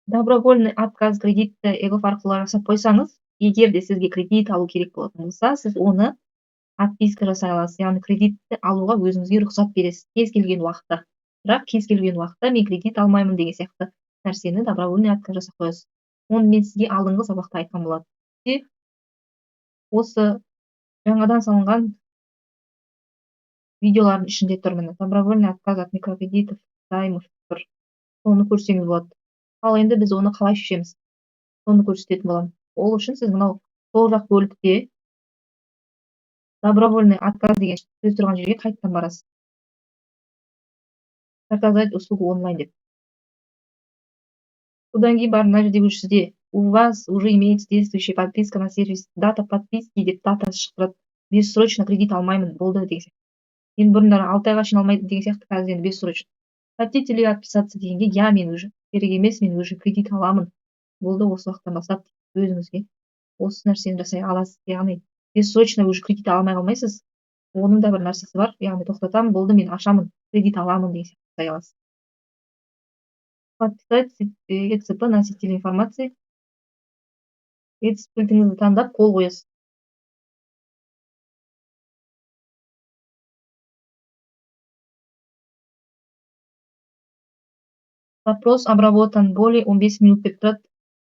Добровольный отказ кредитті эгов аркылуу жасап койсоңуз, эгерде сизге кредит алуу керек болот болсо, сиз оны отписка жасай аласыз. Яғни кредитті алууга өзүңүзгө уруксат бересиз кез келген убакытта. Бирок кез келген убакытта мен кредит алмаймын деген сыяктуу нерсени добровольный отказ жасап коесуз. Муну мен сизге алдыңкы сабакта айткан болатым. Осы жаңадан салынган видеолардын ичинде тур мына добровольный отказ от микрокредитов, займов тур. Сону көрсөңүз болот. Ал энди биз ону калай шешебиз? Сону көрсөтөтүн болом. Ол үчүн сиз мынау сол жак бөлүктө добровольный отказ деген сөз турган жерге кайтадан барасыз. Заказать услугу онлайн деп. Одан кийин барып мына жерде уже сизде у вас уже имеется действующая подписка на сервис. Дата подписки деп датасы чыгып турат. Бессрочно кредит алмаймын болду деген сыяктуу. Эми бурундары 6 айга чейин алмайт деген сыяктуу, азыр эми бессрочно. Хотите ли отписаться дегенге я мен уже керек эмес, мен уже кредит аламын. Болду, осы убактан баштап өзүңүзгө осы нерсени жасай аласыз. Яғни бессрочно уже кредит ала алмай калмайсыз. Онун да бир нерсеси бар. Яғни токтотам, болду мен ашамын, кредит аламын деген сыяктуу жасай аласыз. Подписать ЭЦП носитель информации. ЭЦП кілтиңизди тандап кол коесуз. Вопрос обработан более 15 минут деп турат.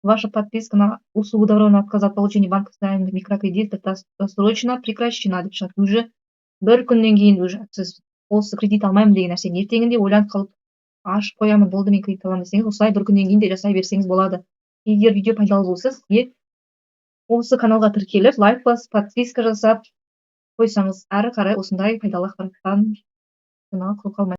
Ваша подписка на услугу добровольного отказа от получения банковских займов микрокредитов досрочно прекращена деп чыгат. Уже бир күндөн кийин уже сиз осы кредит алмаймын деген нерсени эртеңинде ойлонуп калып ашып коямын, болду мен кредит алам десеңиз, осулай бир күндөн кийин да жасай берсеңиз болот. Эгер видео пайдалуу болсо, сизге осы каналга тиркелип, лайк басып, подписка жасап койсоңуз, ары карай осундай пайдалуу акыбараттан калмайсыз.